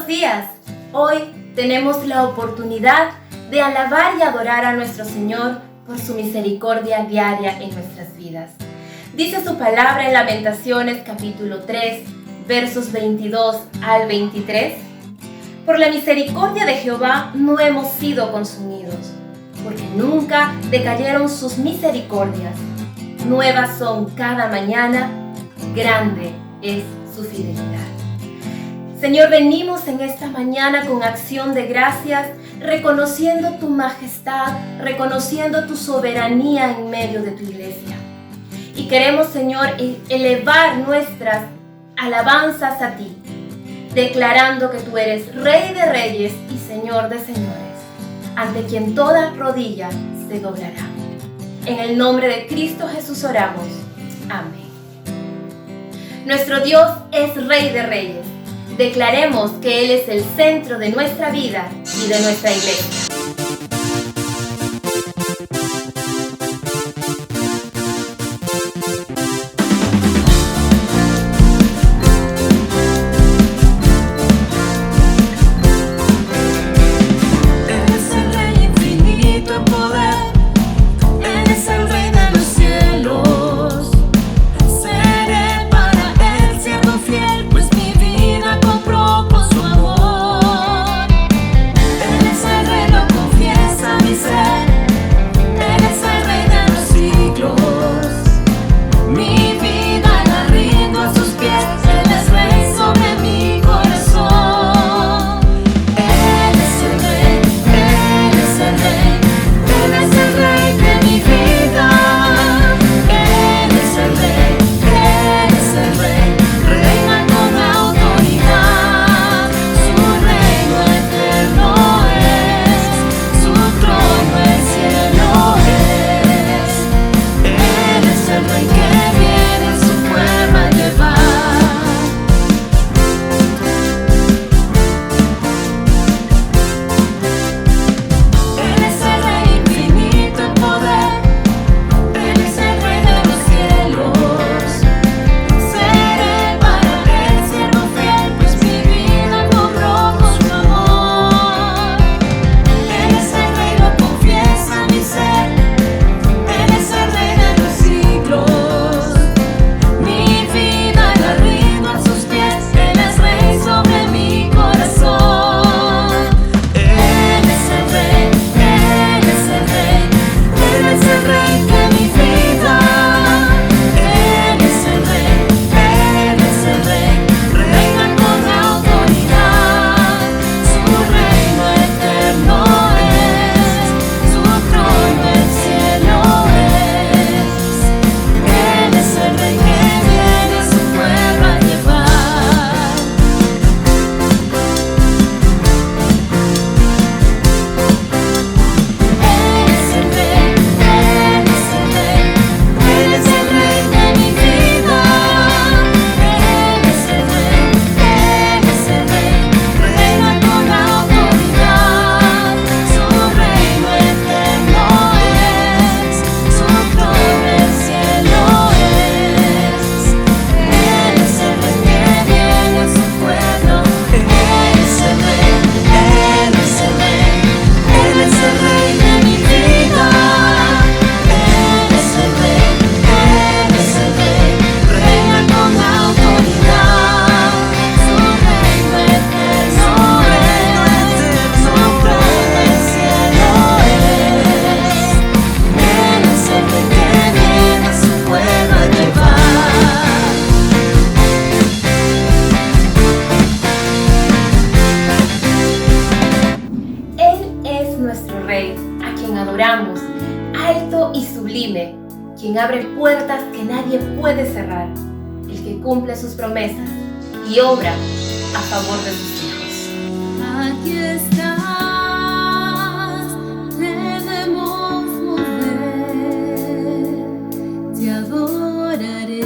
días. Hoy tenemos la oportunidad de alabar y adorar a nuestro Señor por su misericordia diaria en nuestras vidas. Dice su palabra en Lamentaciones capítulo 3, versos 22 al 23. Por la misericordia de Jehová no hemos sido consumidos, porque nunca decayeron sus misericordias. Nuevas son cada mañana, grande es su fidelidad. Señor, venimos en esta mañana con acción de gracias, reconociendo tu majestad, reconociendo tu soberanía en medio de tu iglesia. Y queremos, Señor, elevar nuestras alabanzas a ti, declarando que tú eres Rey de reyes y Señor de señores, ante quien toda rodilla se doblará. En el nombre de Cristo Jesús oramos. Amén. Nuestro Dios es Rey de reyes. Declaremos que Él es el centro de nuestra vida y de nuestra iglesia. Alto y sublime, quien abre puertas que nadie puede cerrar, el que cumple sus promesas y obra a favor de sus hijos. Aquí estás, debemos mover, te adoraré,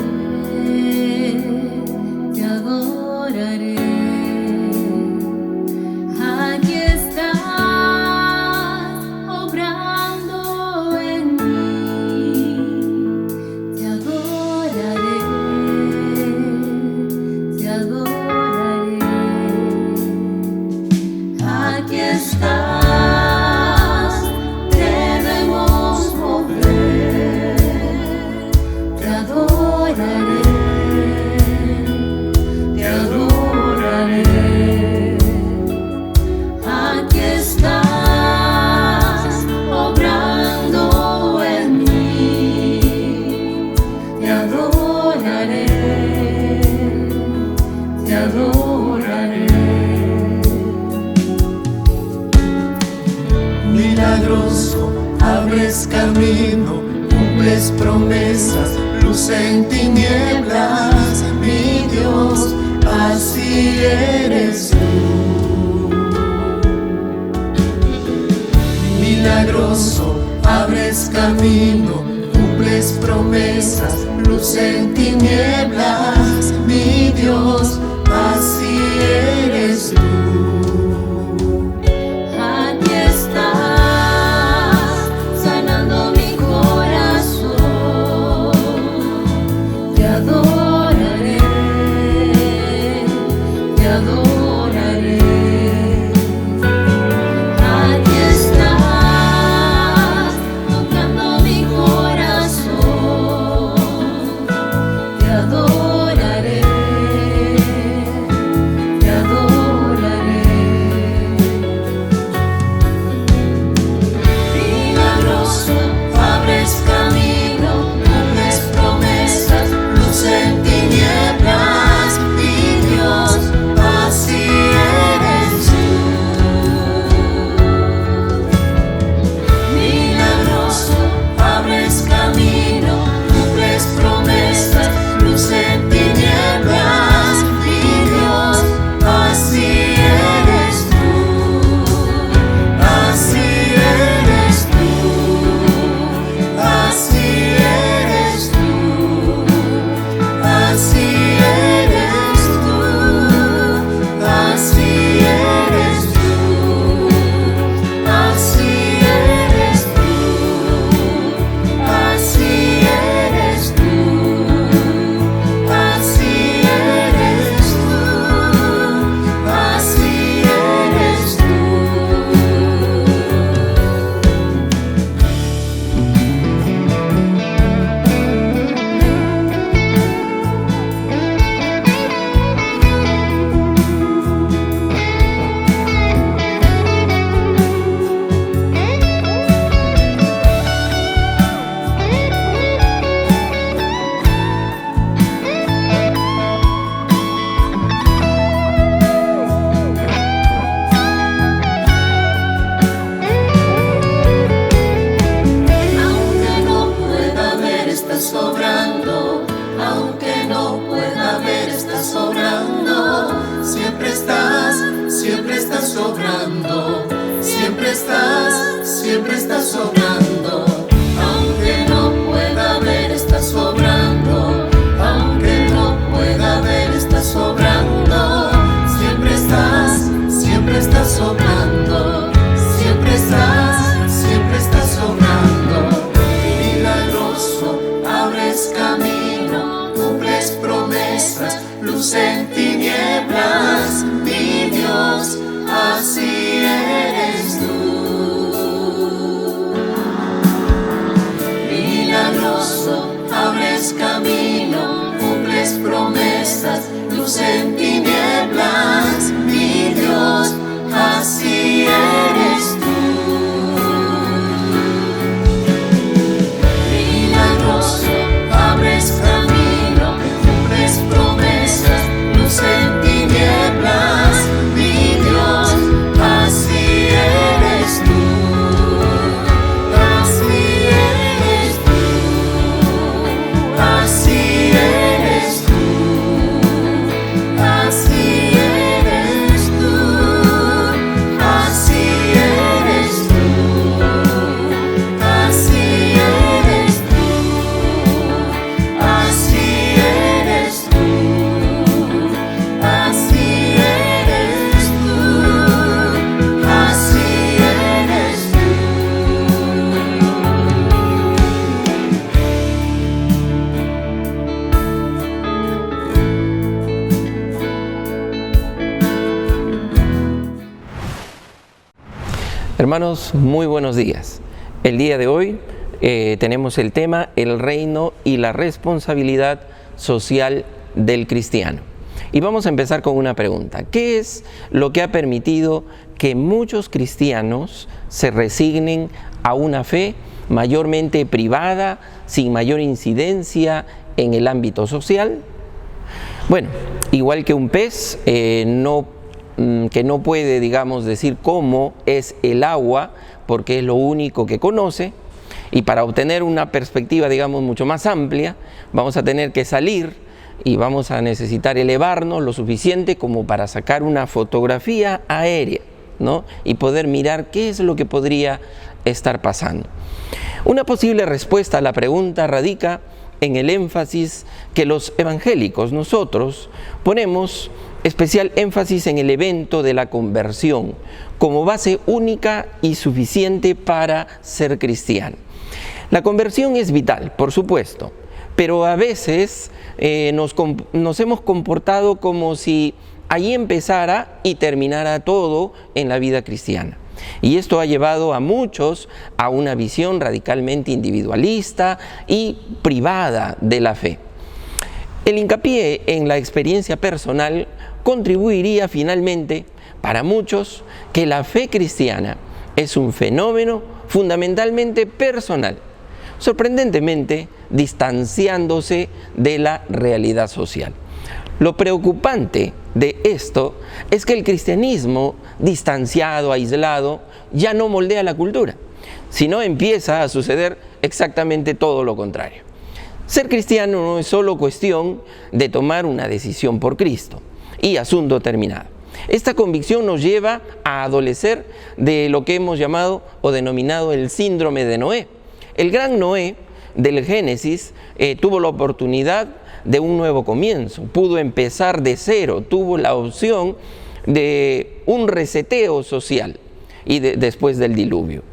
te adoraré. Aquí estás, obrando en mí, te adoraré, te adoraré. promesas, luz en tinieblas, mi Dios, así eres tú. Milagroso, abres camino, cumples promesas, luz en tinieblas, mi Dios, así eres tú. Aquí estás, sanando mi corazón. Te adoraré, te adoraré. Aquí estás, tocando mi corazón. Te adoraré, te adoraré. Milagroso, abres camino, cumples promesas, luz en tinieblas, mi Dios, así eres tú. Milagroso, abres camino, cumples promesas, luz en tinieblas, mi Dios, así eres tú. Así eres tú, así eres tú, así eres tú, así eres tú, así eres tú, así eres tú, así eres tú, así eres tú. Aunque no pueda ver, estás sobrando. Aunque no pueda ver, estás sobrando. Siempre estás sobrando. Siempre estás sobrando. Aunque no pueda ver, estás sobrando. Aunque no pueda ver, estás sobrando. Siempre estás sobrando. Siempre estás sobrando. Milagroso, abres camino, cumples promesas, luz en tinieblas, mi Dios, así eres tú. Milagroso, abres camino, cumples promesas, luz en tinieblas, mi Dios, así eres tú. Milagroso, abres camino, cumples promesas, luz en tinieblas, mi Dios, así eres tú. Así eres tú. Así eres tú. Así eres tú. Así eres tú. Así eres tú. Así eres tú. Así eres tú. Así eres tú. Hermanos, muy buenos días. El día de hoy tenemos el tema el reino y la responsabilidad social del cristiano. Y vamos a empezar con una pregunta. ¿Qué es lo que ha permitido que muchos cristianos se resignen a una fe mayormente privada, sin mayor incidencia en el ámbito social? Bueno, igual que un pez que no puede, digamos, decir cómo es el agua, porque es lo único que conoce, Y para obtener una perspectiva, digamos, mucho más amplia, vamos a tener que salir y vamos a necesitar elevarnos lo suficiente como para sacar una fotografía aérea, ¿no? Y poder mirar qué es lo que podría estar pasando. Una posible respuesta a la pregunta radica en el énfasis que los evangélicos, nosotros, ponemos especial énfasis en el evento de la conversión como base única y suficiente para ser cristiano. La conversión es vital, por supuesto, pero a veces nos hemos comportado como si ahí empezara y terminara todo en la vida cristiana. Y esto ha llevado a muchos a una visión radicalmente individualista y privada de la fe. El hincapié en la experiencia personal contribuiría finalmente para muchos que la fe cristiana es un fenómeno fundamentalmente personal, sorprendentemente distanciándose de la realidad social. Lo preocupante de esto es que el cristianismo distanciado, aislado, ya no moldea la cultura, sino empieza a suceder exactamente todo lo contrario. Ser cristiano no es solo cuestión de tomar una decisión por Cristo y asunto terminado. Esta convicción nos lleva a adolecer de lo que hemos llamado o denominado el síndrome de Noé. El gran Noé del Génesis tuvo la oportunidad de un nuevo comienzo, pudo empezar de cero, tuvo la opción de un reseteo social y después del diluvio.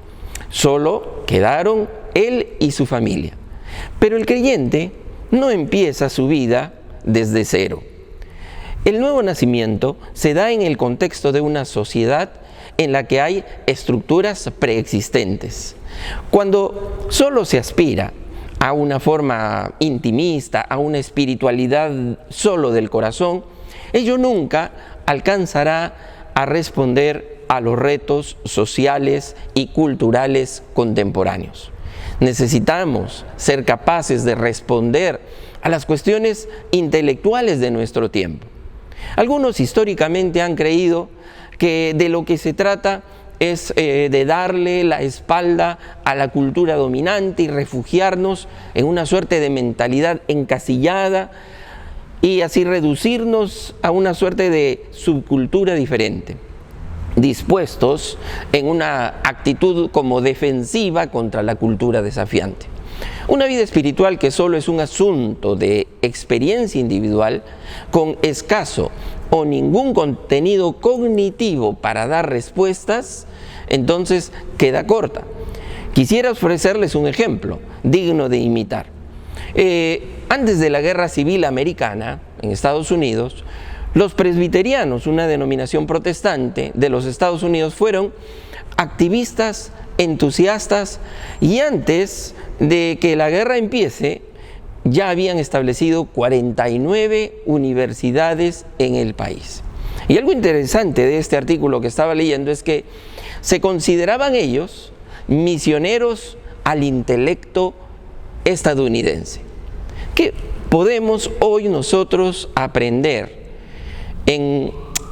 Solo quedaron él y su familia. Pero el creyente no empieza su vida desde cero. El nuevo nacimiento se da en el contexto de una sociedad en la que hay estructuras preexistentes. Cuando solo se aspira a una forma intimista, a una espiritualidad solo del corazón, ello nunca alcanzará a responder a los retos sociales y culturales contemporáneos. Necesitamos ser capaces de responder a las cuestiones intelectuales de nuestro tiempo. Algunos históricamente han creído que de lo que se trata es de darle la espalda a la cultura dominante y refugiarnos en una suerte de mentalidad encasillada y así reducirnos a una suerte de subcultura diferente, dispuestos en una actitud como defensiva contra la cultura desafiante. Una vida espiritual que solo es un asunto de experiencia individual, con escaso o ningún contenido cognitivo para dar respuestas, entonces queda corta. Quisiera ofrecerles un ejemplo digno de imitar. Antes de la Guerra Civil Americana, en Estados Unidos, los presbiterianos, una denominación protestante de los Estados Unidos, fueron activistas, entusiastas, y antes de que la guerra empiece, ya habían establecido 49 universidades en el país. Y algo interesante de este artículo que estaba leyendo es que se consideraban ellos misioneros al intelecto estadounidense. ¿Qué podemos hoy nosotros aprender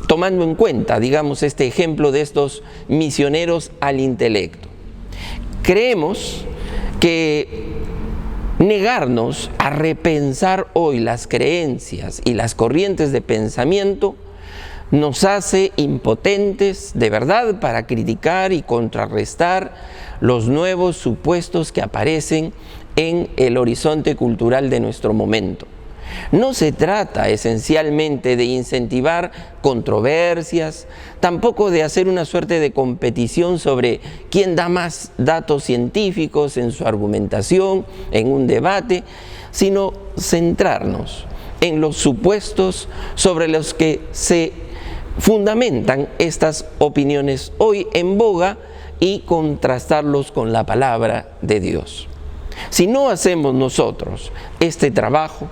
tomando en cuenta, digamos, este ejemplo de estos misioneros al intelecto? Creemos que negarnos a repensar hoy las creencias y las corrientes de pensamiento nos hace impotentes de verdad para criticar y contrarrestar los nuevos supuestos que aparecen en el horizonte cultural de nuestro momento. No se trata esencialmente de incentivar controversias, tampoco de hacer una suerte de competición sobre quién da más datos científicos en su argumentación, en un debate, sino centrarnos en los supuestos sobre los que se fundamentan estas opiniones hoy en boga y contrastarlos con la palabra de Dios. Si no hacemos nosotros este trabajo,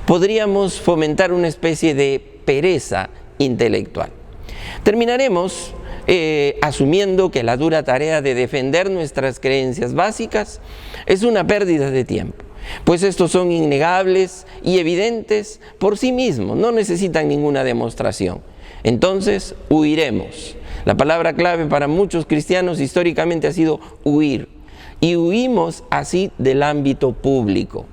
podríamos fomentar una especie de pereza intelectual. Terminaremos asumiendo que la dura tarea de defender nuestras creencias básicas es una pérdida de tiempo, pues estos son innegables y evidentes por sí mismos, no necesitan ninguna demostración. Entonces huiremos. La palabra clave para muchos cristianos históricamente ha sido huir. y huimos así del ámbito público.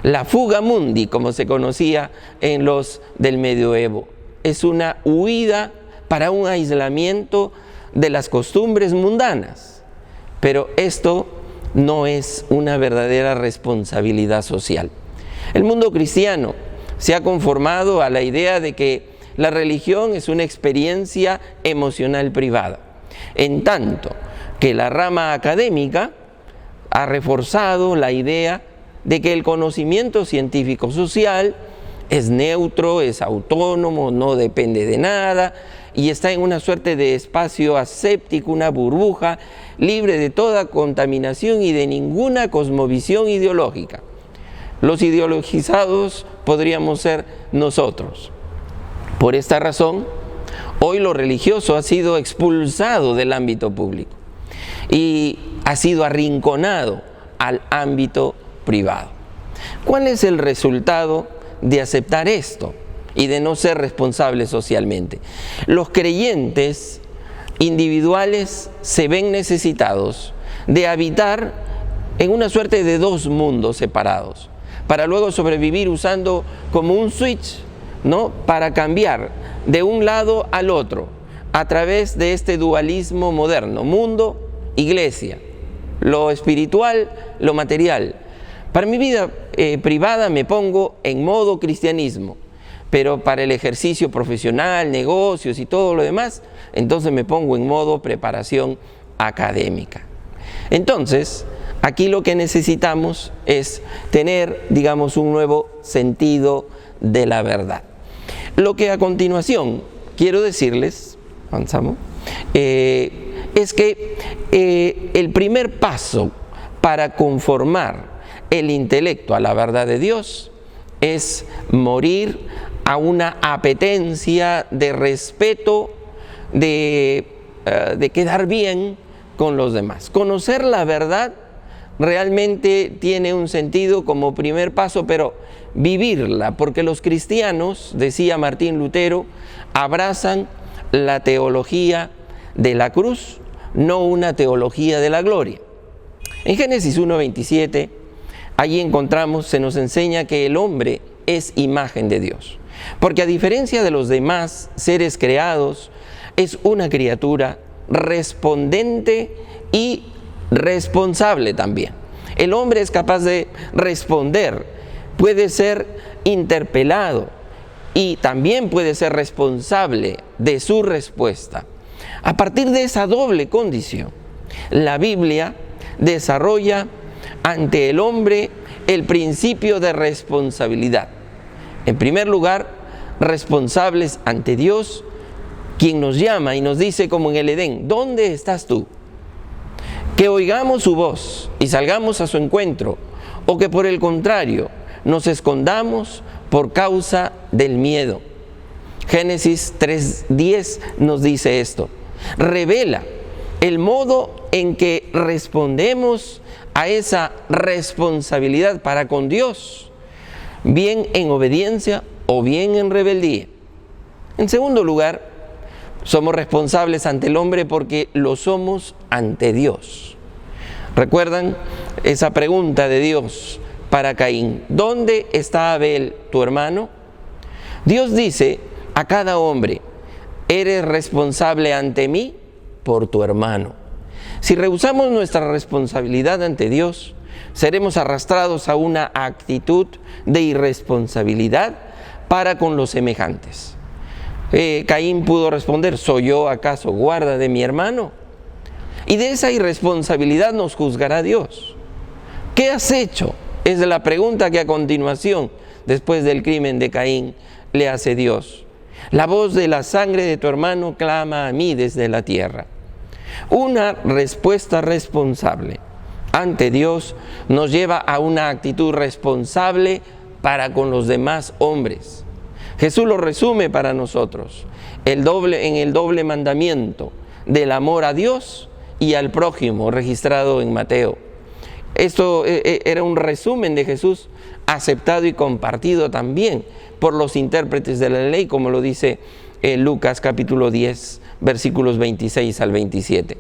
La fuga mundi, como se conocía en los del medioevo, es una huida para un aislamiento de las costumbres mundanas, pero esto no es una verdadera responsabilidad social. El mundo cristiano se ha conformado a la idea de que la religión es una experiencia emocional privada, en tanto que la rama académica ha reforzado la idea de que el conocimiento científico-social es neutro, es autónomo, no depende de nada y está en una suerte de espacio aséptico, una burbuja libre de toda contaminación y de ninguna cosmovisión ideológica. Los ideologizados podríamos ser nosotros. Por esta razón, hoy lo religioso ha sido expulsado del ámbito público y ha sido arrinconado al ámbito privado. ¿Cuál es el resultado de aceptar esto y de no ser responsables socialmente? Los creyentes individuales se ven necesitados de habitar en una suerte de dos mundos separados, para luego sobrevivir usando como un switch, ¿no?, para cambiar de un lado al otro a través de este dualismo moderno, mundo, iglesia, lo espiritual, lo material. Para mi vida privada me pongo en modo cristianismo, pero para el ejercicio profesional, negocios y todo lo demás, entonces me pongo en modo preparación académica. Entonces, aquí lo que necesitamos es tener, digamos, un nuevo sentido de la verdad. Lo que a continuación quiero decirles, avanzamos, es que el primer paso para conformar el intelecto a la verdad de Dios es morir a una apetencia de respeto, de quedar bien con los demás. Conocer la verdad realmente tiene un sentido como primer paso, pero vivirla, porque los cristianos, decía Martín Lutero, abrazan la teología de la cruz, no una teología de la gloria. En Génesis 1:27, allí encontramos, se nos enseña que el hombre es imagen de Dios, porque a diferencia de los demás seres creados, es una criatura respondente y responsable también. El hombre es capaz de responder, puede ser interpelado y también puede ser responsable de su respuesta. A partir de esa doble condición, la Biblia desarrolla ante el hombre el principio de responsabilidad. En primer lugar, responsables ante Dios, quien nos llama y nos dice como en el Edén: ¿dónde estás tú? Que oigamos su voz y salgamos a su encuentro, o que por el contrario nos escondamos por causa del miedo. Génesis 3:10 nos dice esto. Revela el modo en que respondemos a esa responsabilidad para con Dios, bien en obediencia o bien en rebeldía. En segundo lugar, somos responsables ante el hombre porque lo somos ante Dios. ¿Recuerdan esa pregunta de Dios para Caín? ¿Dónde está Abel, tu hermano? Dios dice a cada hombre: eres responsable ante mí por tu hermano. Si rehusamos nuestra responsabilidad ante Dios, seremos arrastrados a una actitud de irresponsabilidad para con los semejantes. Caín pudo responder: ¿soy yo acaso guarda de mi hermano? Y de esa irresponsabilidad nos juzgará Dios. ¿Qué has hecho? Es la pregunta que a continuación, después del crimen de Caín, le hace Dios. La voz de la sangre de tu hermano clama a mí desde la tierra. Una respuesta responsable ante Dios nos lleva a una actitud responsable para con los demás hombres. Jesús lo resume para nosotros en el doble mandamiento del amor a Dios y al prójimo, registrado en Mateo. Esto era un resumen de Jesús, aceptado y compartido también por los intérpretes de la ley, como lo dice Lucas capítulo 10, versículos 26 al 27.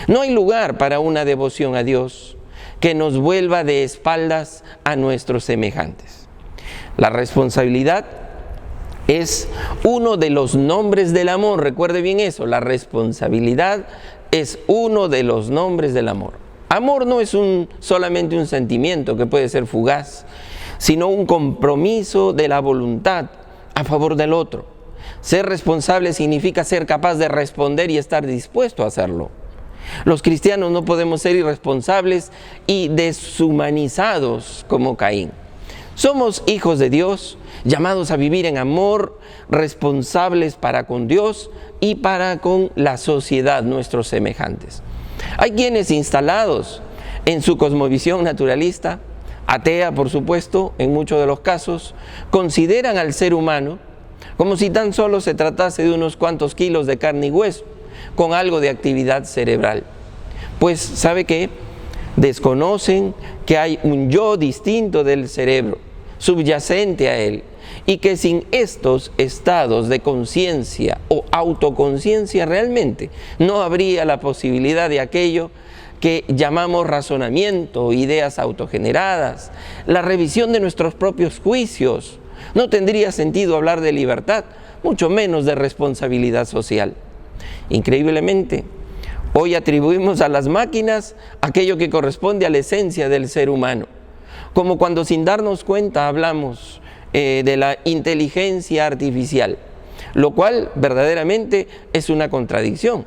No hay lugar para una devoción a Dios que nos vuelva de espaldas a nuestros semejantes. La responsabilidad es uno de los nombres del amor. Recuerde bien eso, la responsabilidad es uno de los nombres del amor. Amor no es solamente un sentimiento que puede ser fugaz, sino un compromiso de la voluntad a favor del otro. Ser responsable significa ser capaz de responder y estar dispuesto a hacerlo. Los cristianos no podemos ser irresponsables y deshumanizados como Caín. Somos hijos de Dios, llamados a vivir en amor, responsables para con Dios y para con la sociedad, nuestros semejantes. Hay quienes, instalados en su cosmovisión naturalista, atea por supuesto, en muchos de los casos, consideran al ser humano como si tan solo se tratase de unos cuantos kilos de carne y hueso, con algo de actividad cerebral. Pues, ¿sabe qué? Desconocen que hay un yo distinto del cerebro, subyacente a él, y que sin estos estados de conciencia o autoconciencia realmente no habría la posibilidad de aquello que llamamos razonamiento, ideas autogeneradas, la revisión de nuestros propios juicios. No tendría sentido hablar de libertad, mucho menos de responsabilidad social. Increíblemente, hoy atribuimos a las máquinas aquello que corresponde a la esencia del ser humano, como cuando sin darnos cuenta hablamos de la inteligencia artificial, lo cual verdaderamente es una contradicción,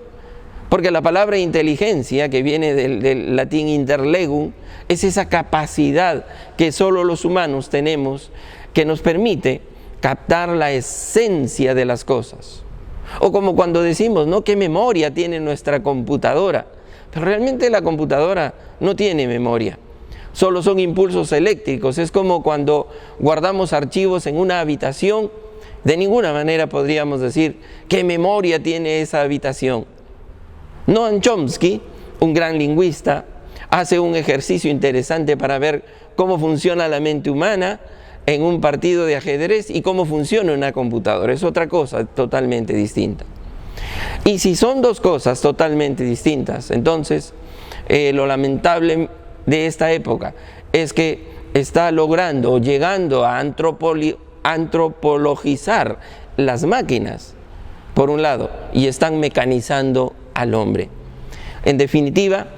porque la palabra inteligencia, que viene del latín interlegum, es esa capacidad que solo los humanos tenemos, que nos permite captar la esencia de las cosas. O como cuando decimos, ¿no?, ¿qué memoria tiene nuestra computadora? Pero realmente la computadora no tiene memoria, solo son impulsos eléctricos. Es como cuando guardamos archivos en una habitación, de ninguna manera podríamos decir qué memoria tiene esa habitación. Noam Chomsky, un gran lingüista, hace un ejercicio interesante para ver cómo funciona la mente humana en un partido de ajedrez y cómo funciona una computadora. Es otra cosa totalmente distinta. Y si son dos cosas totalmente distintas, entonces lo lamentable de esta época es que está logrando o llegando a antropologizar las máquinas, por un lado, y están mecanizando al hombre. En definitiva,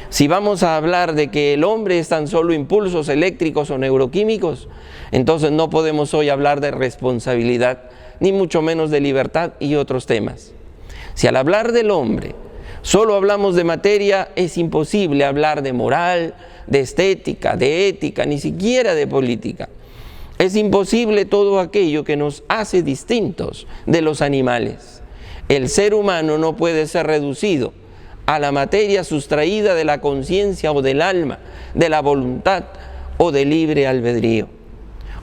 si vamos a hablar de que el hombre es tan solo impulsos eléctricos o neuroquímicos, entonces no podemos hoy hablar de responsabilidad, ni mucho menos de libertad y otros temas. Si al hablar del hombre solo hablamos de materia, es imposible hablar de moral, de estética, de ética, ni siquiera de política. Es imposible todo aquello que nos hace distintos de los animales. El ser humano no puede ser reducido a la materia sustraída de la conciencia o del alma, de la voluntad o del libre albedrío.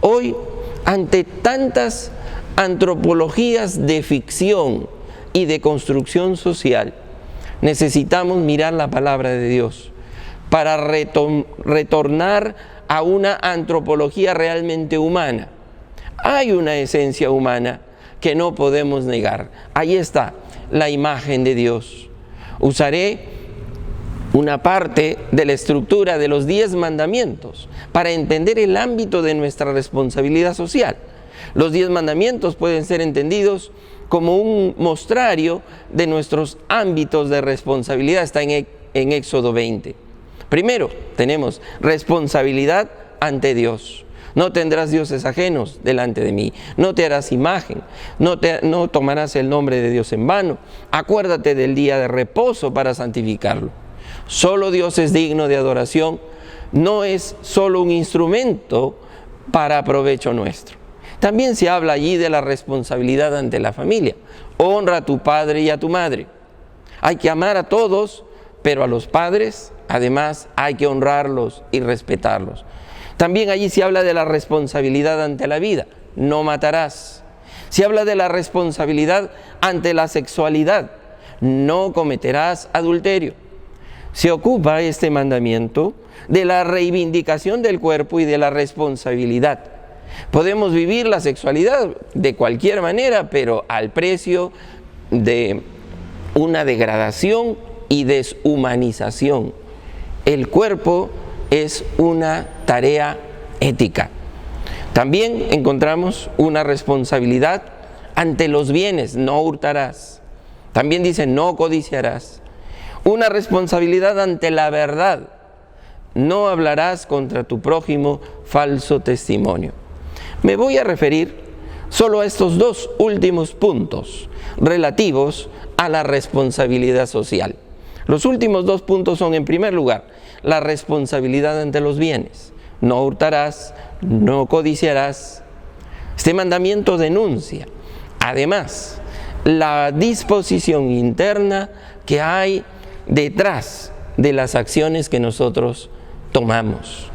Hoy, ante tantas antropologías de ficción y de construcción social, necesitamos mirar la palabra de Dios para retornar a una antropología realmente humana. Hay una esencia humana que no podemos negar. Ahí está la imagen de Dios. Usaré una parte de la estructura de los 10 mandamientos para entender el ámbito de nuestra responsabilidad social. Los 10 mandamientos pueden ser entendidos como un mostrario de nuestros ámbitos de responsabilidad. Está en Éxodo 20. Primero, tenemos responsabilidad ante Dios. No tendrás dioses ajenos delante de mí. No te harás imagen. No tomarás el nombre de Dios en vano. Acuérdate del día de reposo para santificarlo. Solo Dios es digno de adoración. No es solo un instrumento para provecho nuestro. También se habla allí de la responsabilidad ante la familia. Honra a tu padre y a tu madre. Hay que amar a todos, pero a los padres, además, hay que honrarlos y respetarlos. También allí se habla de la responsabilidad ante la vida. No matarás. Se habla de la responsabilidad ante la sexualidad. No cometerás adulterio. Se ocupa este mandamiento de la reivindicación del cuerpo y de la responsabilidad. Podemos vivir la sexualidad de cualquier manera, pero al precio de una degradación y deshumanización. El cuerpo es una tarea ética. También encontramos una responsabilidad ante los bienes, no hurtarás. También dice, no codiciarás. Una responsabilidad ante la verdad, no hablarás contra tu prójimo falso testimonio. Me voy a referir solo a estos dos últimos puntos relativos a la responsabilidad social. Los últimos dos puntos son, en primer lugar, la responsabilidad ante los bienes. No hurtarás, no codiciarás. Este mandamiento denuncia, además, la disposición interna que hay detrás de las acciones que nosotros tomamos.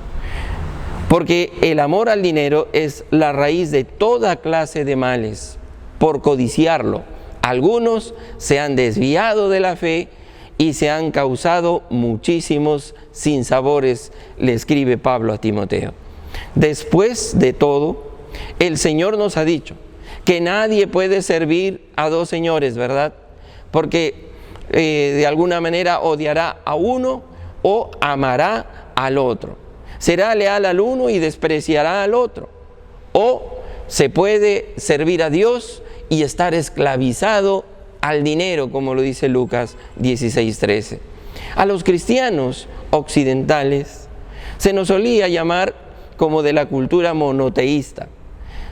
Porque el amor al dinero es la raíz de toda clase de males. Por codiciarlo, algunos se han desviado de la fe y se han causado muchísimos sinsabores, le escribe Pablo a Timoteo. Después de todo, el Señor nos ha dicho que nadie puede servir a dos señores, ¿verdad? Porque de alguna manera odiará a uno o amará al otro. Será leal al uno y despreciará al otro. O se puede servir a Dios y estar esclavizado al dinero, como lo dice Lucas 16:13. A los cristianos occidentales se nos solía llamar como de la cultura monoteísta.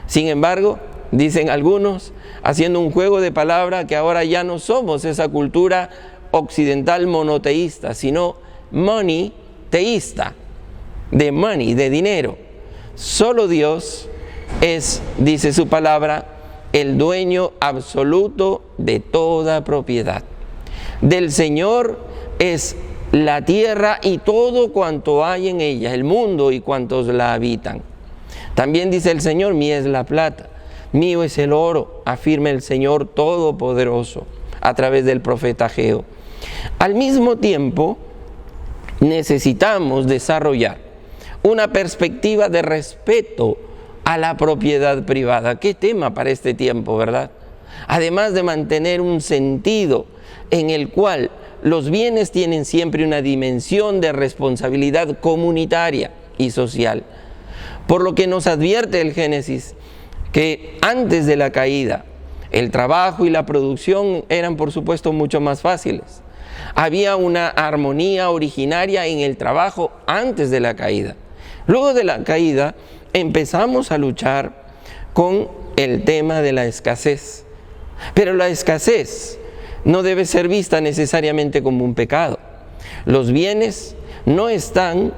Sin embargo, dicen algunos, haciendo un juego de palabra, que ahora ya no somos esa cultura occidental monoteísta, sino money-teísta, de money, de dinero. Solo Dios es, dice su palabra, el dueño absoluto de toda propiedad. Del Señor es la tierra y todo cuanto hay en ella, el mundo y cuantos la habitan. También dice el Señor, mía es la plata, mío es el oro, afirma el Señor Todopoderoso a través del profeta Ageo. Al mismo tiempo, necesitamos desarrollar una perspectiva de respeto a la propiedad privada. Qué tema para este tiempo, ¿verdad? Además de mantener un sentido en el cual los bienes tienen siempre una dimensión de responsabilidad comunitaria y social. Por lo que nos advierte el Génesis que antes de la caída, el trabajo y la producción eran, por supuesto, mucho más fáciles. Había una armonía originaria en el trabajo antes de la caída. Luego de la caída, empezamos a luchar con el tema de la escasez. Pero la escasez no debe ser vista necesariamente como un pecado. Los bienes no están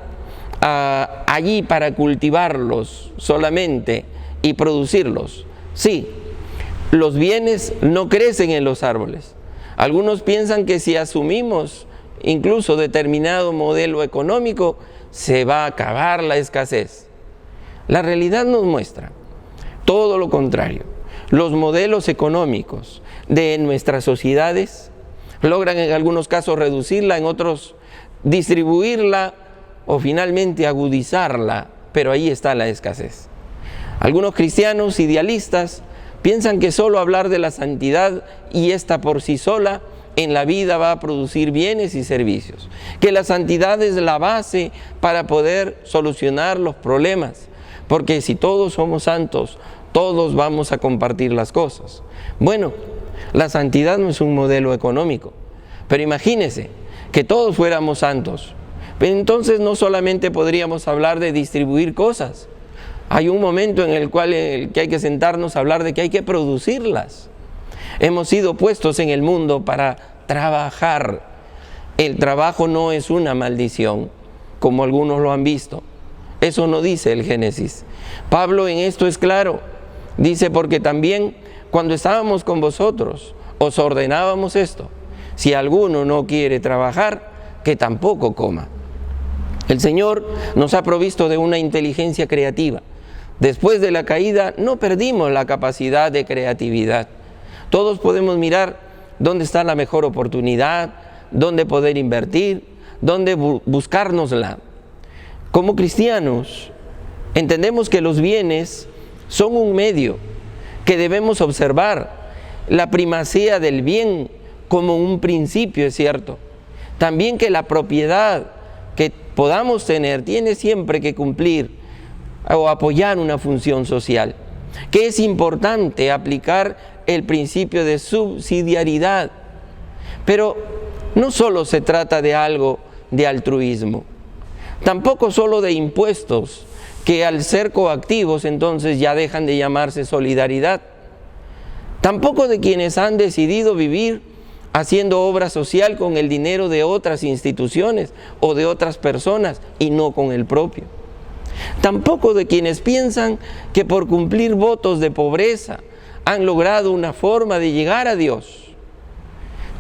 allí para cultivarlos solamente y producirlos. Sí, los bienes no crecen en los árboles. Algunos piensan que si asumimos incluso determinado modelo económico, se va a acabar la escasez. La realidad nos muestra todo lo contrario. Los modelos económicos de nuestras sociedades logran en algunos casos reducirla, en otros distribuirla o finalmente agudizarla, pero ahí está la escasez. Algunos cristianos idealistas piensan que solo hablar de la santidad y esta por sí sola en la vida va a producir bienes y servicios, que la santidad es la base para poder solucionar los problemas, porque si todos somos santos, todos vamos a compartir las cosas. Bueno, la santidad no es un modelo económico, pero imagínese que todos fuéramos santos. Entonces no solamente podríamos hablar de distribuir cosas. Hay un momento en el cual que hay que sentarnos a hablar de que hay que producirlas. Hemos sido puestos en el mundo para trabajar. El trabajo no es una maldición, como algunos lo han visto. Eso no dice el Génesis. Pablo en esto es claro. Dice, porque también cuando estábamos con vosotros, os ordenábamos esto: si alguno no quiere trabajar, que tampoco coma. El Señor nos ha provisto de una inteligencia creativa. Después de la caída no perdimos la capacidad de creatividad. Todos podemos mirar dónde está la mejor oportunidad, dónde poder invertir, dónde buscárnosla. Como cristianos, entendemos que los bienes son un medio que debemos observar. La primacía del bien como un principio, es cierto. También que la propiedad que podamos tener tiene siempre que cumplir o apoyar una función social, que es importante aplicar el principio de subsidiariedad. Pero no solo se trata de algo de altruismo, tampoco solo de impuestos, que al ser coactivos entonces ya dejan de llamarse solidaridad. Tampoco de quienes han decidido vivir haciendo obra social con el dinero de otras instituciones o de otras personas y no con el propio. Tampoco de quienes piensan que por cumplir votos de pobreza han logrado una forma de llegar a Dios.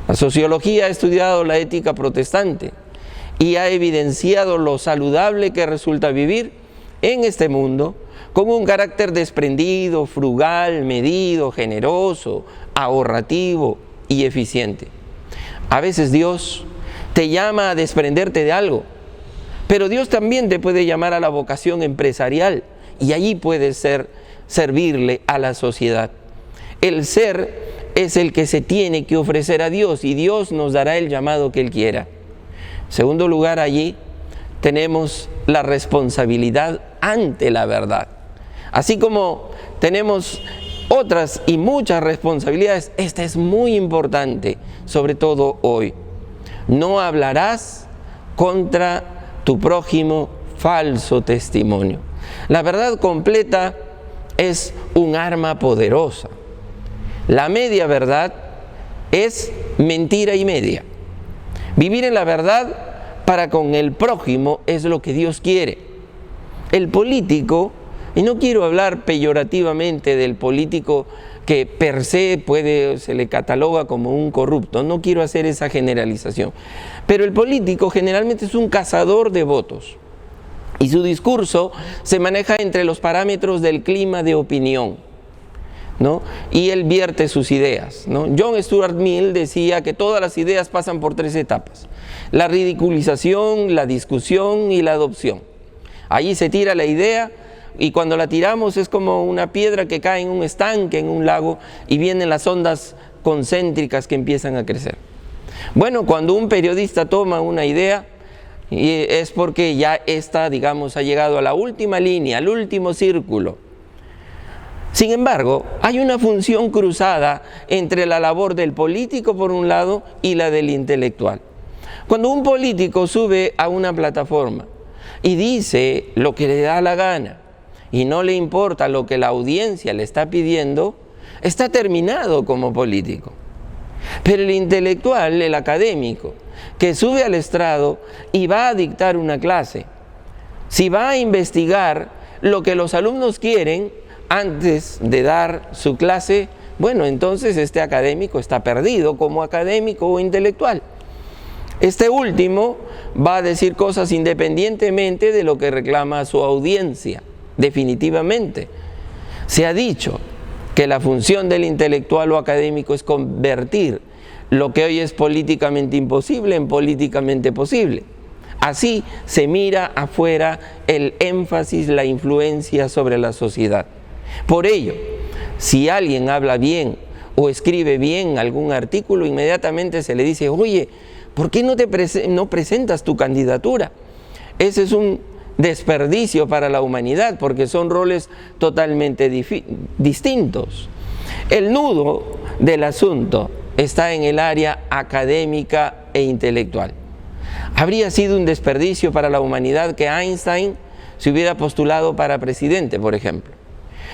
La sociología ha estudiado la ética protestante y ha evidenciado lo saludable que resulta vivir en este mundo con un carácter desprendido, frugal, medido, generoso, ahorrativo y eficiente. A veces Dios te llama a desprenderte de algo, pero Dios también te puede llamar a la vocación empresarial y allí puedes servirle a la sociedad. El ser es el que se tiene que ofrecer a Dios y Dios nos dará el llamado que Él quiera. En segundo lugar, allí tenemos la responsabilidad ante la verdad. Así como tenemos otras y muchas responsabilidades, esta es muy importante, sobre todo hoy. No hablarás contra tu prójimo falso testimonio. La verdad completa es un arma poderosa. La media verdad es mentira y media. Vivir en la verdad para con el prójimo es lo que Dios quiere. El político, y no quiero hablar peyorativamente del político que per se se le cataloga como un corrupto, no quiero hacer esa generalización, pero el político generalmente es un cazador de votos y su discurso se maneja entre los parámetros del clima de opinión, ¿no? Y él vierte sus ideas, ¿no? John Stuart Mill decía que todas las ideas pasan por 3 etapas: la ridiculización, la discusión y la adopción. Allí se tira la idea y cuando la tiramos es como una piedra que cae en un estanque, en un lago, y vienen las ondas concéntricas que empiezan a crecer. Bueno, cuando un periodista toma una idea, es porque ya esta, digamos, ha llegado a la última línea, al último círculo. Sin embargo, hay una función cruzada entre la labor del político por un lado y la del intelectual. Cuando un político sube a una plataforma y dice lo que le da la gana y no le importa lo que la audiencia le está pidiendo, está terminado como político. Pero el intelectual, el académico, que sube al estrado y va a dictar una clase, si va a investigar lo que los alumnos quieren antes de dar su clase, bueno, entonces este académico está perdido como académico o intelectual. Este último va a decir cosas independientemente de lo que reclama su audiencia, definitivamente. Se ha dicho que la función del intelectual o académico es convertir lo que hoy es políticamente imposible en políticamente posible. Así se mira afuera el énfasis, la influencia sobre la sociedad. Por ello, si alguien habla bien o escribe bien algún artículo, inmediatamente se le dice: oye, ¿por qué no presentas tu candidatura? Ese es un desperdicio para la humanidad, porque son roles totalmente distintos. El nudo del asunto está en el área académica e intelectual. Habría sido un desperdicio para la humanidad que Einstein se hubiera postulado para presidente, por ejemplo.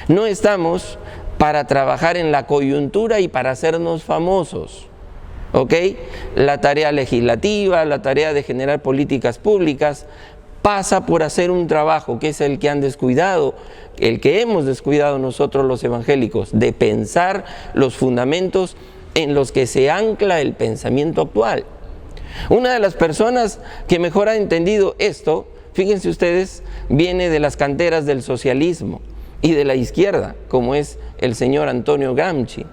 No estamos para trabajar en la coyuntura y para hacernos famosos, ¿ok? La tarea legislativa, la tarea de generar políticas públicas pasa por hacer un trabajo que es el que han descuidado, el que hemos descuidado nosotros los evangélicos, de pensar los fundamentos en los que se ancla el pensamiento actual. Una de las personas que mejor ha entendido esto, fíjense ustedes, viene de las canteras del socialismo y de la izquierda, como es el señor Antonio Gramsci.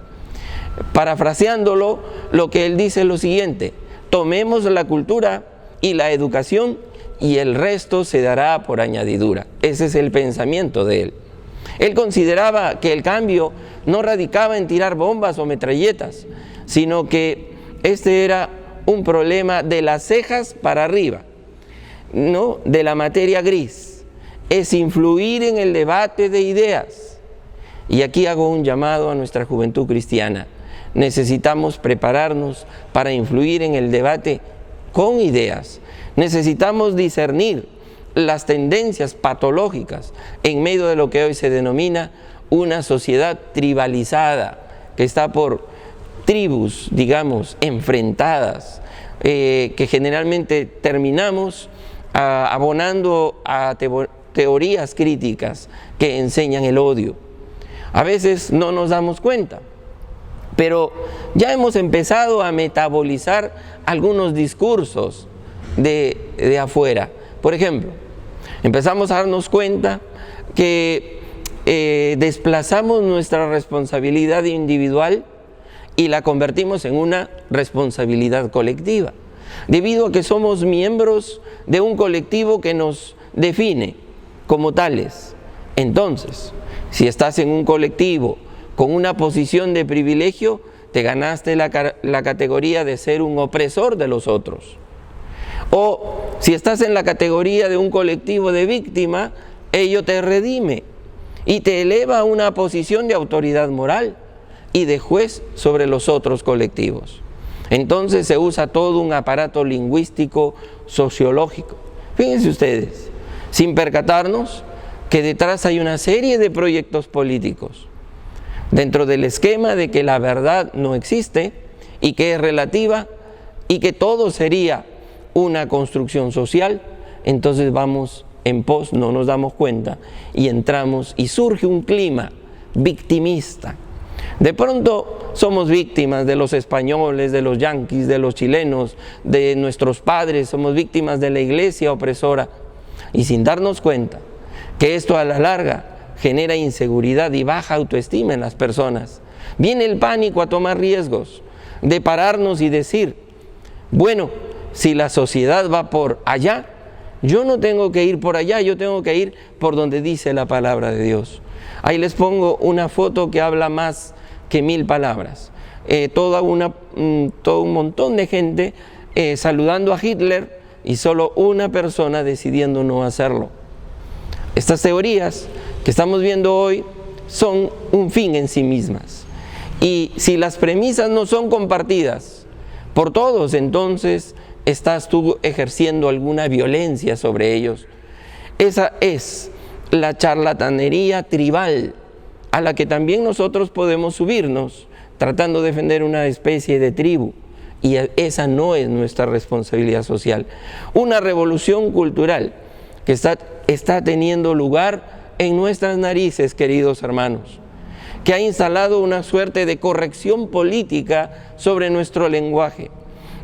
Parafraseándolo, lo que él dice es lo siguiente: tomemos la cultura y la educación y el resto se dará por añadidura. Ese es el pensamiento de él. Él consideraba que el cambio no radicaba en tirar bombas o metralletas, sino que este era un problema de las cejas para arriba. ¿no?, de la materia gris, es influir en el debate de ideas. Y aquí hago un llamado a nuestra juventud cristiana. Necesitamos prepararnos para influir en el debate con ideas. Necesitamos discernir las tendencias patológicas en medio de lo que hoy se denomina una sociedad tribalizada, que está por tribus, digamos, enfrentadas, que generalmente terminamos abonando a teorías críticas que enseñan el odio. A veces no nos damos cuenta, pero ya hemos empezado a metabolizar algunos discursos de afuera. Por ejemplo, empezamos a darnos cuenta que desplazamos nuestra responsabilidad individual y la convertimos en una responsabilidad colectiva, debido a que somos miembros de un colectivo que nos define como tales. Entonces, si estás en un colectivo con una posición de privilegio, te ganaste la categoría de ser un opresor de los otros. O si estás en la categoría de un colectivo de víctima, ello te redime y te eleva a una posición de autoridad moral y de juez sobre los otros colectivos. Entonces se usa todo un aparato lingüístico, sociológico. Fíjense ustedes, sin percatarnos que detrás hay una serie de proyectos políticos, dentro del esquema de que la verdad no existe y que es relativa y que todo sería una construcción social. Entonces vamos en pos, no nos damos cuenta y entramos y surge un clima victimista. De pronto somos víctimas de los españoles, de los yanquis, de los chilenos, de nuestros padres, somos víctimas de la iglesia opresora, y sin darnos cuenta que esto a la larga genera inseguridad y baja autoestima en las personas. Viene el pánico a tomar riesgos, de pararnos y decir, bueno, si la sociedad va por allá, yo no tengo que ir por allá, yo tengo que ir por donde dice la palabra de Dios. Ahí les pongo una foto que habla más que 1000 palabras. Todo un montón de gente saludando a Hitler y solo una persona decidiendo no hacerlo. Estas teorías que estamos viendo hoy son un fin en sí mismas. Y si las premisas no son compartidas por todos, entonces estás tú ejerciendo alguna violencia sobre ellos. Esa es la charlatanería tribal a la que también nosotros podemos subirnos tratando de defender una especie de tribu, y esa no es nuestra responsabilidad social. Una revolución cultural que está teniendo lugar en nuestras narices, queridos hermanos, que ha instalado una suerte de corrección política sobre nuestro lenguaje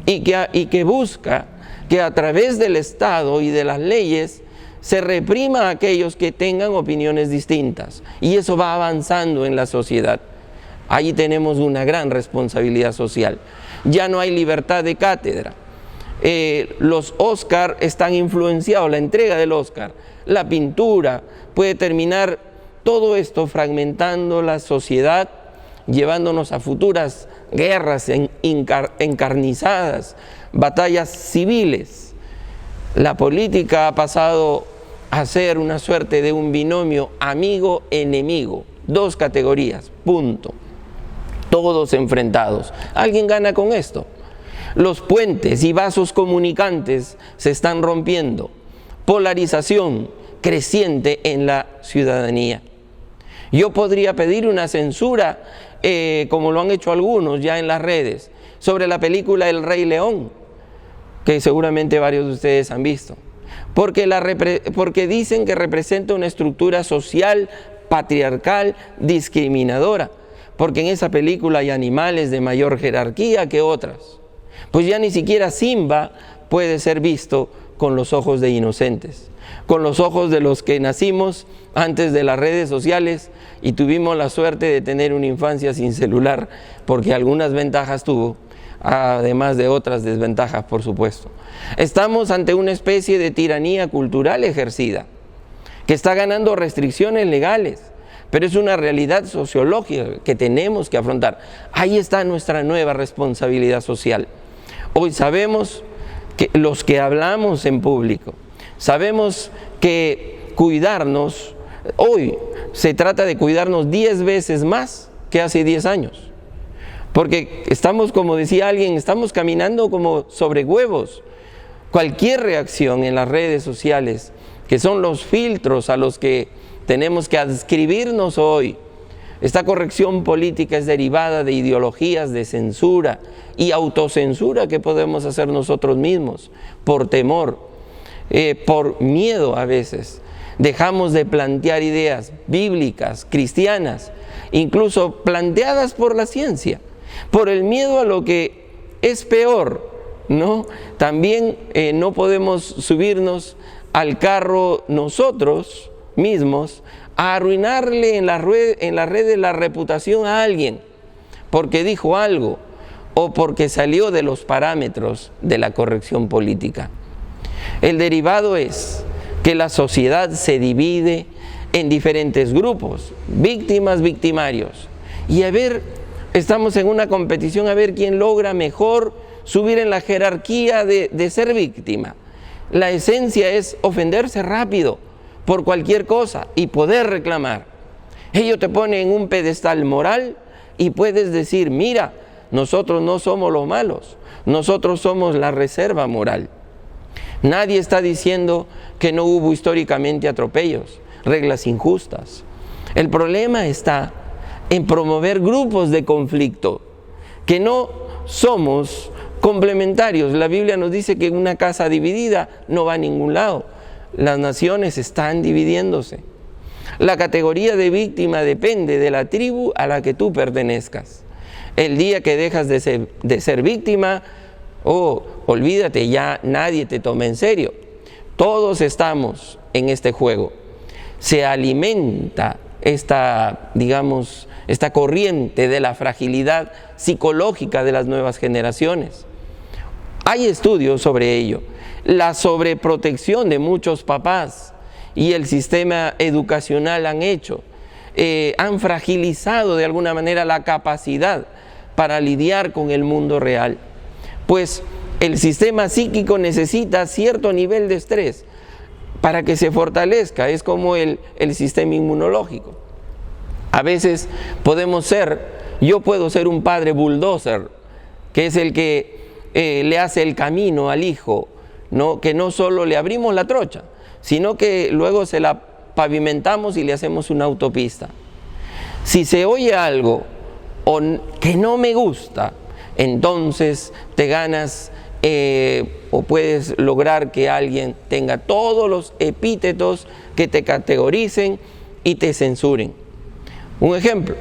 y que busca que a través del Estado y de las leyes se reprima a aquellos que tengan opiniones distintas, y eso va avanzando en la sociedad. Ahí tenemos una gran responsabilidad social. Ya no hay libertad de cátedra. Los Oscar están influenciados, la entrega del Oscar, la pintura, puede terminar todo esto fragmentando la sociedad, llevándonos a futuras guerras encarnizadas, batallas civiles. La política ha pasado a ser una suerte de un binomio amigo-enemigo, dos categorías, punto. Todos enfrentados. ¿Alguien gana con esto? Los puentes y vasos comunicantes se están rompiendo. Polarización creciente en la ciudadanía. Yo podría pedir una censura, como lo han hecho algunos ya en las redes, sobre la película El Rey León, que seguramente varios de ustedes han visto, porque dicen que representa una estructura social, patriarcal, discriminadora, porque en esa película hay animales de mayor jerarquía que otras. Pues ya ni siquiera Simba puede ser visto con los ojos de inocentes, con los ojos de los que nacimos antes de las redes sociales y tuvimos la suerte de tener una infancia sin celular, porque algunas ventajas tuvo, además de otras desventajas, por supuesto. Estamos ante una especie de tiranía cultural ejercida, que está ganando restricciones legales, pero es una realidad sociológica que tenemos que afrontar. Ahí está nuestra nueva responsabilidad social. Hoy sabemos que los que hablamos en público, Sabemos que cuidarnos, hoy se trata de cuidarnos 10 veces más que hace 10 años. Porque estamos, como decía alguien, estamos caminando como sobre huevos. Cualquier reacción en las redes sociales, que son los filtros a los que tenemos que adscribirnos hoy. Esta corrección política es derivada de ideologías de censura y autocensura que podemos hacer nosotros mismos, por temor, por miedo a veces. Dejamos de plantear ideas bíblicas, cristianas, incluso planteadas por la ciencia, por el miedo a lo que es peor, ¿no? También no podemos subirnos al carro nosotros mismos a arruinarle en las redes la reputación a alguien porque dijo algo o porque salió de los parámetros de la corrección política. El derivado es que la sociedad se divide en diferentes grupos, víctimas, victimarios, y estamos en una competición a ver quién logra mejor subir en la jerarquía de ser víctima. La esencia es ofenderse rápido por cualquier cosa y poder reclamar. Ello te pone en un pedestal moral y puedes decir, mira, nosotros no somos los malos, nosotros somos la reserva moral. Nadie está diciendo que no hubo históricamente atropellos, reglas injustas. El problema está en promover grupos de conflicto, que no somos complementarios. La Biblia nos dice que una casa dividida no va a ningún lado. Las naciones están dividiéndose. La categoría de víctima depende de la tribu a la que tú pertenezcas. El día que dejas de ser víctima, olvídate, ya nadie te toma en serio. Todos estamos en este juego. Se alimenta esta corriente de la fragilidad psicológica de las nuevas generaciones. Hay estudios sobre ello. La sobreprotección de muchos papás y el sistema educacional han fragilizado de alguna manera la capacidad para lidiar con el mundo real. Pues el sistema psíquico necesita cierto nivel de estrés para que se fortalezca. Es como el sistema inmunológico. A veces yo puedo ser un padre bulldozer, que es el que le hace el camino al hijo, ¿no? Que no solo le abrimos la trocha, sino que luego se la pavimentamos y le hacemos una autopista. Si se oye algo que no me gusta, entonces te ganas o puedes lograr que alguien tenga todos los epítetos que te categoricen y te censuren. Un ejemplo,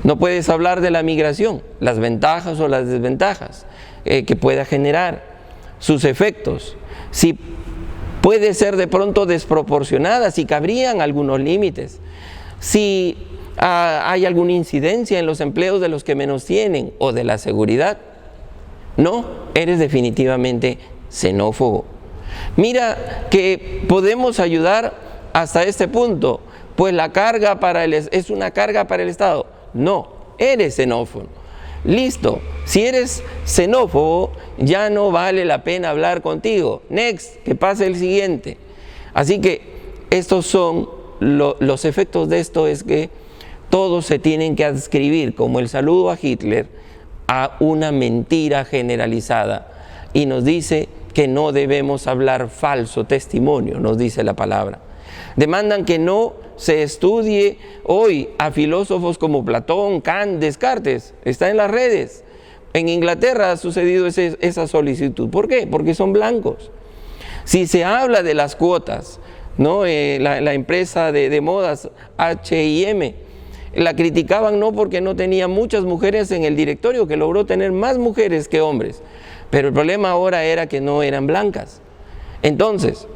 no puedes hablar de la migración, las ventajas o las desventajas que pueda generar, sus efectos, si puede ser de pronto desproporcionada, si cabrían algunos límites, si hay alguna incidencia en los empleos de los que menos tienen o de la seguridad. No, eres definitivamente xenófobo. Mira que podemos ayudar hasta este punto, pues la carga es una carga para el Estado. No, eres xenófobo. Listo, si eres xenófobo, ya no vale la pena hablar contigo. Next, que pase el siguiente. Así que estos son los efectos de esto, es que todos se tienen que adscribir, como el saludo a Hitler, a una mentira generalizada. Y nos dice que no debemos hablar falso testimonio, nos dice la palabra. Demandan que no se estudie hoy a filósofos como Platón, Kant, Descartes. Está en las redes. En Inglaterra ha sucedido esa solicitud. ¿Por qué? Porque son blancos. Si se habla de las cuotas, ¿no? La empresa de modas H&M, la criticaban no porque no tenía muchas mujeres en el directorio, que logró tener más mujeres que hombres. Pero el problema ahora era que no eran blancas. Entonces,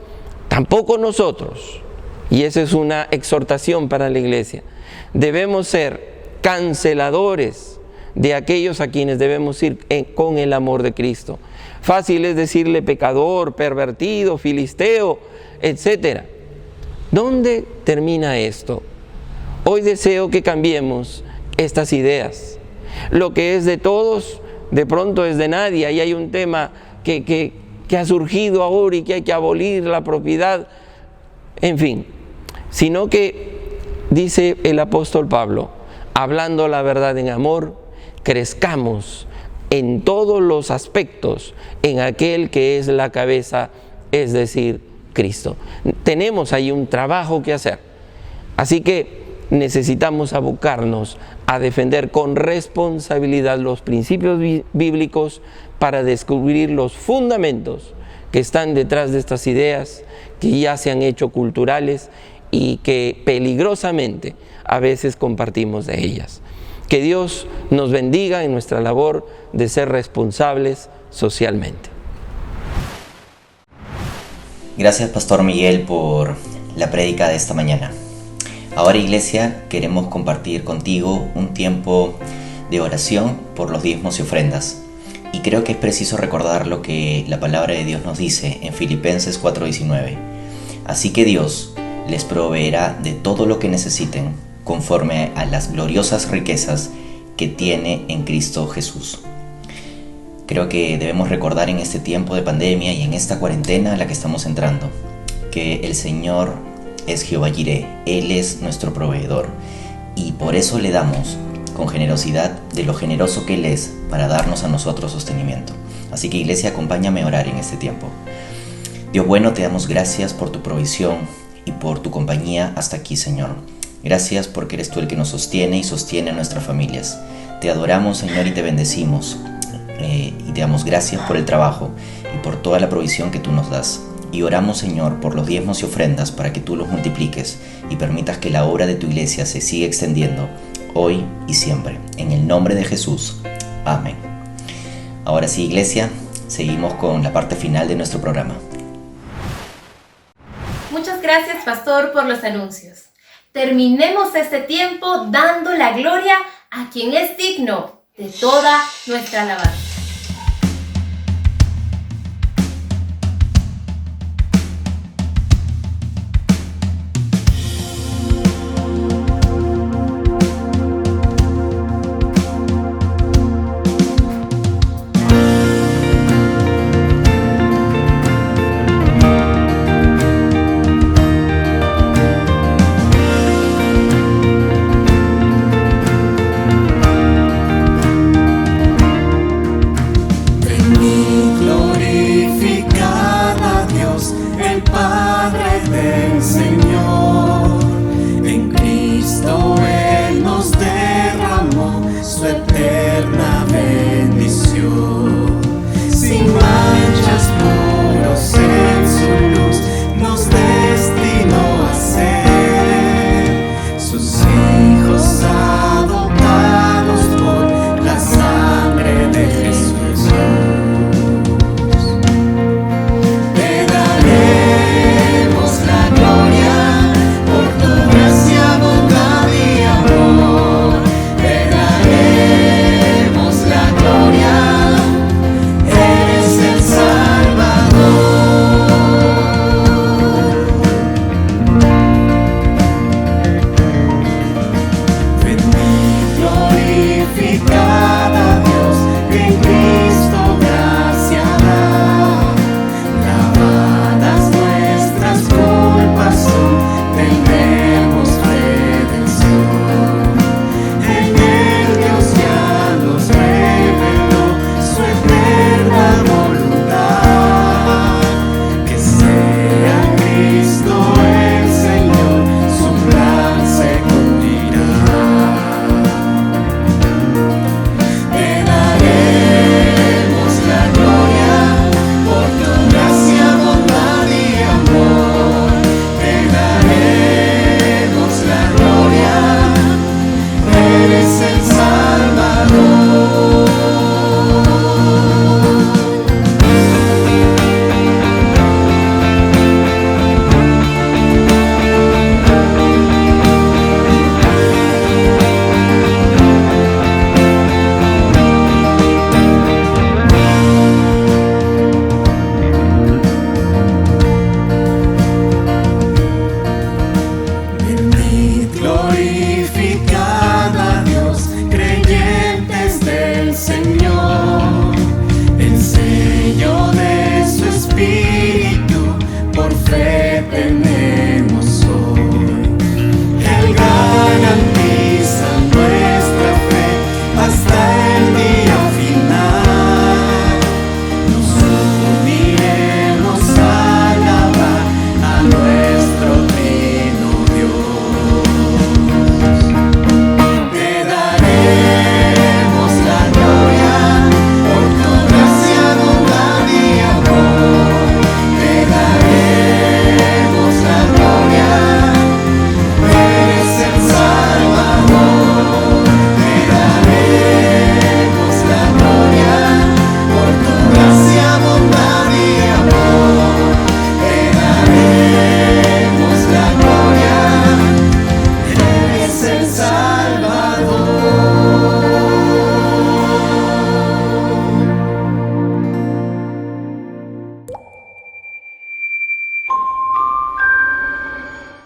tampoco nosotros, y esa es una exhortación para la iglesia, debemos ser canceladores de aquellos a quienes debemos ir con el amor de Cristo. Fácil es decirle pecador, pervertido, filisteo, etc. ¿Dónde termina esto? Hoy deseo que cambiemos estas ideas. Lo que es de todos, de pronto es de nadie. Ahí hay un tema que que ha surgido ahora y que hay que abolir la propiedad, en fin, sino que dice el apóstol Pablo, hablando la verdad en amor, crezcamos en todos los aspectos en aquel que es la cabeza, es decir, Cristo. Tenemos ahí un trabajo que hacer, así que necesitamos abocarnos a defender con responsabilidad los principios bíblicos para descubrir los fundamentos que están detrás de estas ideas que ya se han hecho culturales y que peligrosamente a veces compartimos de ellas. Que Dios nos bendiga en nuestra labor de ser responsables socialmente. Gracias, Pastor Miguel, por la prédica de esta mañana. Ahora, Iglesia, queremos compartir contigo un tiempo de oración por los diezmos y ofrendas. Y creo que es preciso recordar lo que la palabra de Dios nos dice en Filipenses 4:19. Así que Dios les proveerá de todo lo que necesiten, conforme a las gloriosas riquezas que tiene en Cristo Jesús. Creo que debemos recordar en este tiempo de pandemia y en esta cuarentena a la que estamos entrando, que el Señor es Jehová Jireh, Él es nuestro proveedor, y por eso le damos con generosidad de lo generoso que Él es para darnos a nosotros sostenimiento. Así que, Iglesia, acompáñame a orar en este tiempo. Dios bueno, te damos gracias por tu provisión y por tu compañía hasta aquí, Señor. Gracias porque eres tú el que nos sostiene y sostiene a nuestras familias. Te adoramos, Señor, y te bendecimos. Y te damos gracias por el trabajo y por toda la provisión que tú nos das. Y oramos, Señor, por los diezmos y ofrendas para que tú los multipliques y permitas que la obra de tu iglesia se siga extendiendo hoy y siempre. En el nombre de Jesús. Amén. Ahora sí, Iglesia, seguimos con la parte final de nuestro programa. Muchas gracias, Pastor, por los anuncios. Terminemos este tiempo dando la gloria a quien es digno de toda nuestra alabanza. Eres el